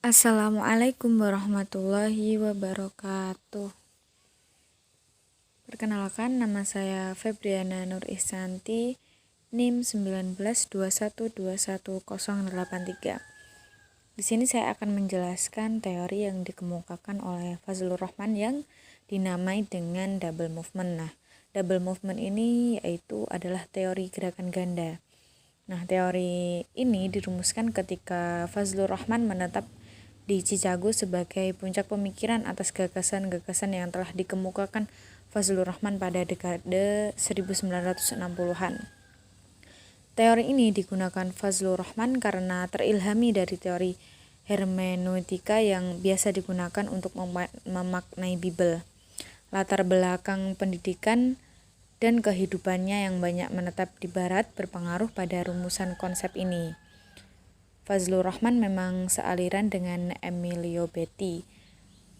Assalamualaikum warahmatullahi wabarakatuh. Perkenalkan, nama saya Febriana Nur Ihsanti, NIM 1921211083. Di sini saya akan menjelaskan teori yang dikemukakan oleh Fazlur Rahman yang dinamai dengan double movement. Nah, double movement ini adalah teori gerakan ganda. Nah, teori ini dirumuskan ketika Fazlur Rahman menetap di Chicago sebagai puncak pemikiran atas gagasan-gagasan yang telah dikemukakan Fazlur Rahman pada dekade 1960-an. Teori ini digunakan Fazlur Rahman karena terilhami dari teori hermeneutika yang biasa digunakan untuk memaknai Bible. Latar belakang pendidikan dan kehidupannya yang banyak menetap di Barat berpengaruh pada rumusan konsep ini. Fazlur Rahman memang sealiran dengan Emilio Betti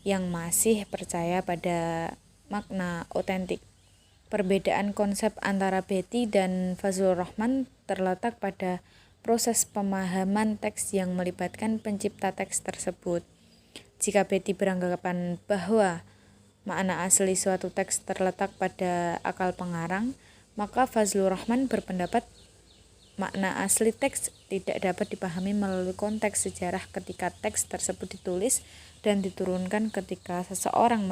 yang masih percaya pada makna otentik. Perbedaan konsep antara Betti dan Fazlur Rahman terletak pada proses pemahaman teks yang melibatkan pencipta teks tersebut. Jika Betti beranggapan bahwa makna asli suatu teks terletak pada akal pengarang, maka Fazlur Rahman berpendapat makna asli teks tidak dapat dipahami melalui konteks sejarah ketika teks tersebut ditulis dan diturunkan ketika seseorang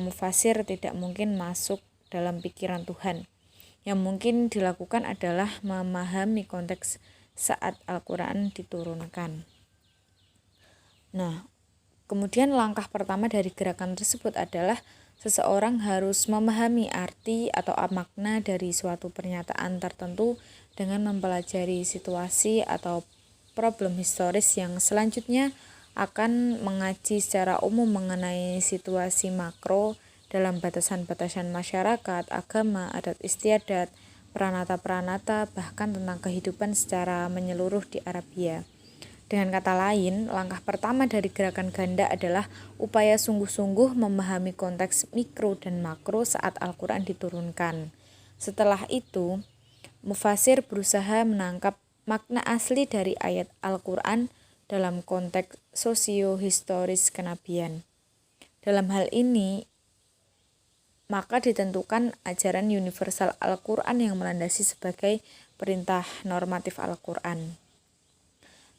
mufasir tidak mungkin masuk dalam pikiran Tuhan. Yang mungkin dilakukan adalah memahami konteks saat Al-Quran diturunkan. Nah, kemudian langkah pertama dari gerakan tersebut adalah seseorang harus memahami arti atau makna dari suatu pernyataan tertentu dengan mempelajari situasi atau problem historis yang selanjutnya akan mengaji secara umum mengenai situasi makro dalam batasan-batasan masyarakat, agama, adat istiadat, pranata-pranata, bahkan tentang kehidupan secara menyeluruh di Arabia. Dengan kata lain, langkah pertama dari gerakan ganda adalah upaya sungguh-sungguh memahami konteks mikro dan makro saat Al-Quran diturunkan. Setelah itu, mufasir berusaha menangkap makna asli dari ayat Al-Quran dalam konteks sosio-historis kenabian. Dalam hal ini, maka ditentukan ajaran universal Al-Quran yang melandasi sebagai perintah normatif Al-Quran.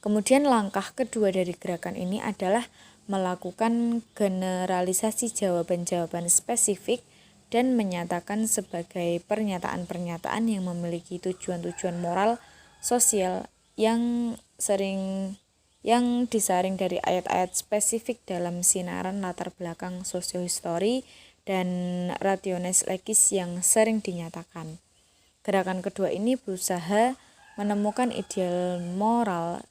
Kemudian langkah kedua dari gerakan ini adalah melakukan generalisasi jawaban-jawaban spesifik dan menyatakan sebagai pernyataan-pernyataan yang memiliki tujuan-tujuan moral sosial yang disaring dari ayat-ayat spesifik dalam sinaran latar belakang sosiohistori dan rationes legis yang sering dinyatakan. Gerakan kedua ini berusaha menemukan ideal moral.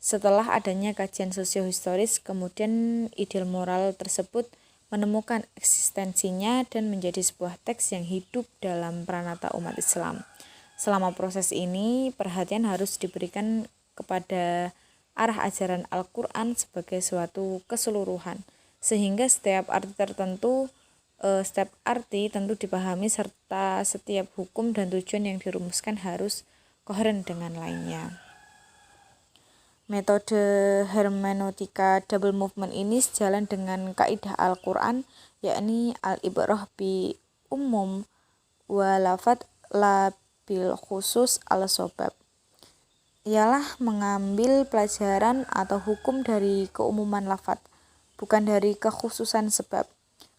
Setelah adanya kajian sosiohistoris, kemudian ideal moral tersebut menemukan eksistensinya dan menjadi sebuah teks yang hidup dalam pranata umat Islam. Selama proses ini, perhatian harus diberikan kepada arah ajaran Al-Quran sebagai suatu keseluruhan, sehingga setiap arti tentu dipahami serta setiap hukum dan tujuan yang dirumuskan harus koheren dengan lainnya. Metode hermeneutika double movement ini sejalan dengan kaidah Al-Quran, yakni al-ibrah bi umum wa lafad la bil khusus al-sobab. Ialah mengambil pelajaran atau hukum dari keumuman lafad, bukan dari kekhususan sebab.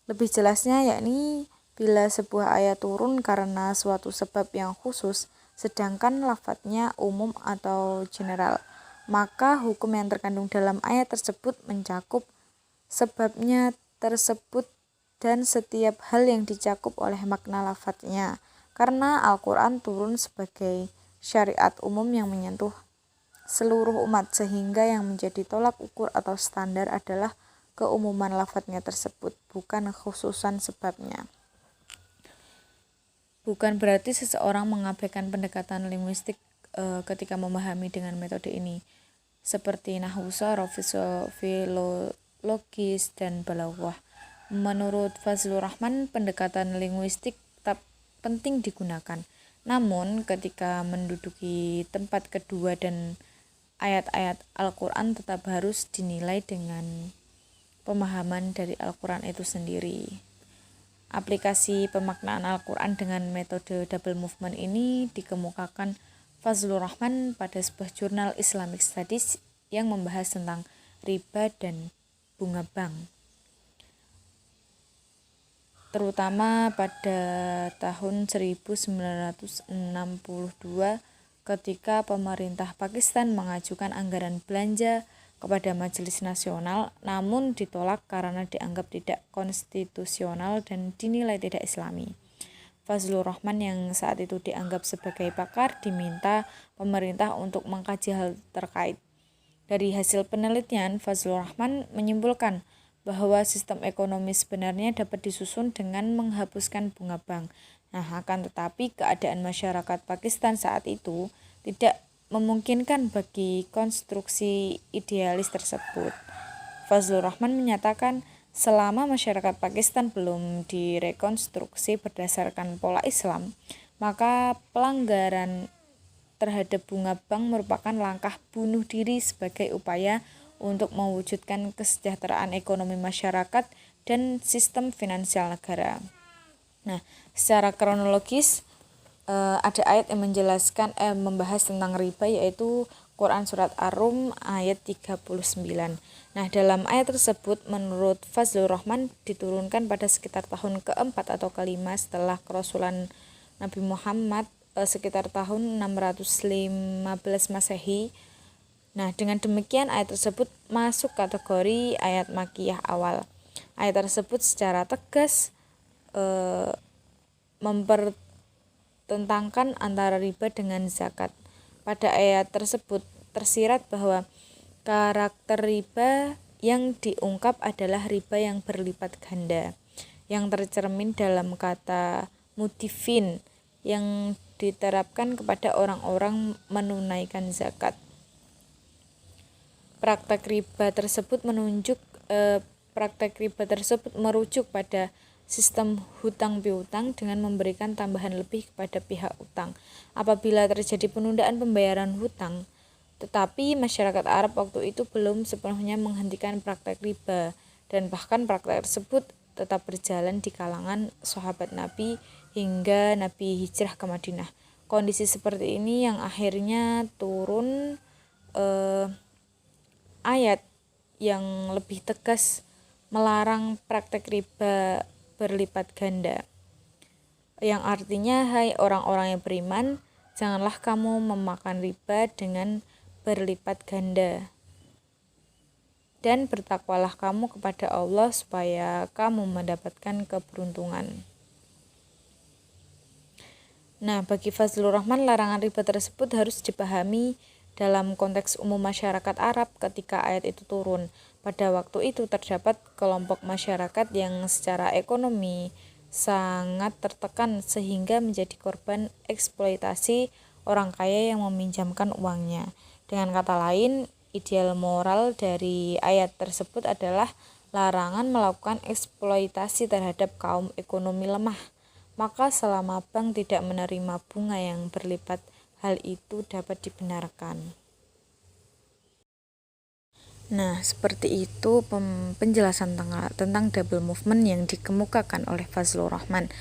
Lebih jelasnya yakni bila sebuah ayat turun karena suatu sebab yang khusus, sedangkan lafadznya umum atau general, maka hukum yang terkandung dalam ayat tersebut mencakup sebabnya tersebut dan setiap hal yang dicakup oleh makna lafadznya. Karena Al-Quran turun sebagai syariat umum yang menyentuh seluruh umat, sehingga yang menjadi tolak ukur atau standar adalah keumuman lafadznya tersebut, bukan kekhususan sebabnya. Bukan berarti seseorang mengabaikan pendekatan linguistik ketika memahami dengan metode ini, seperti nahwu shorof, filologis, dan balaghah. Menurut Fazlur Rahman, pendekatan linguistik tetap penting digunakan. Namun, ketika menduduki tempat kedua dan ayat-ayat Al-Quran tetap harus dinilai dengan pemahaman dari Al-Quran itu sendiri. Aplikasi pemaknaan Al-Quran dengan metode double movement ini dikemukakan Fazlur Rahman pada sebuah jurnal Islamic Studies yang membahas tentang riba dan bunga bank, terutama pada tahun 1962 ketika pemerintah Pakistan mengajukan anggaran belanja kepada Majelis Nasional, namun ditolak karena dianggap tidak konstitusional dan dinilai tidak islami. Fazlur Rahman yang saat itu dianggap sebagai pakar diminta pemerintah untuk mengkaji hal terkait. Dari hasil penelitian, Fazlur Rahman menyimpulkan bahwa sistem ekonomi sebenarnya dapat disusun dengan menghapuskan bunga bank. Nah, akan tetapi keadaan masyarakat Pakistan saat itu tidak memungkinkan bagi konstruksi idealis tersebut. Fazlur Rahman menyatakan selama masyarakat Pakistan belum direkonstruksi berdasarkan pola Islam, maka pelanggaran terhadap bunga bank merupakan langkah bunuh diri sebagai upaya untuk mewujudkan kesejahteraan ekonomi masyarakat dan sistem finansial negara. Nah, secara kronologis ada ayat yang menjelaskan membahas tentang riba, yaitu Quran surat Ar-Rum ayat 39. Nah, dalam ayat tersebut menurut Fazlur Rahman diturunkan pada sekitar tahun keempat atau kelima setelah kerasulan Nabi Muhammad, sekitar tahun 615 Masehi. Nah, dengan demikian ayat tersebut masuk kategori ayat Makkiyah awal. Ayat tersebut secara tegas mempertentangkan antara riba dengan zakat. Pada ayat tersebut tersirat bahwa karakter riba yang diungkap adalah riba yang berlipat ganda, yang tercermin dalam kata mudifin yang diterapkan kepada orang-orang menunaikan zakat. Praktek riba tersebut merujuk pada sistem hutang piutang dengan memberikan tambahan lebih kepada pihak utang apabila terjadi penundaan pembayaran hutang. Tetapi masyarakat Arab waktu itu belum sepenuhnya menghentikan praktek riba, dan bahkan praktek tersebut tetap berjalan di kalangan sahabat Nabi hingga Nabi hijrah ke Madinah. Kondisi seperti ini yang akhirnya turun ayat yang lebih tegas melarang praktek riba berlipat ganda, yang artinya, hai orang-orang yang beriman, janganlah kamu memakan riba dengan berlipat ganda, dan bertakwalah kamu kepada Allah supaya kamu mendapatkan keberuntungan. Nah, bagi Fazlur Rahman, larangan riba tersebut harus dipahami dalam konteks umum masyarakat Arab ketika ayat itu turun. Pada waktu itu terdapat kelompok masyarakat yang secara ekonomi sangat tertekan sehingga menjadi korban eksploitasi orang kaya yang meminjamkan uangnya. Dengan kata lain, ideal moral dari ayat tersebut adalah larangan melakukan eksploitasi terhadap kaum ekonomi lemah. Maka selama bank tidak menerima bunga yang berlipat, hal itu dapat dibenarkan. Nah, seperti itu penjelasan tentang double movement yang dikemukakan oleh Fazlur Rahman.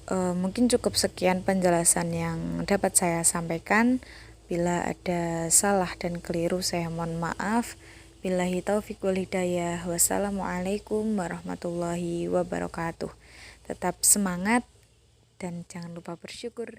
Mungkin cukup sekian penjelasan yang dapat saya sampaikan. Bila ada salah dan keliru, saya mohon maaf. Billahi taufiq wal hidayah. Wassalamualaikum warahmatullahi wabarakatuh. Tetap semangat dan jangan lupa bersyukur.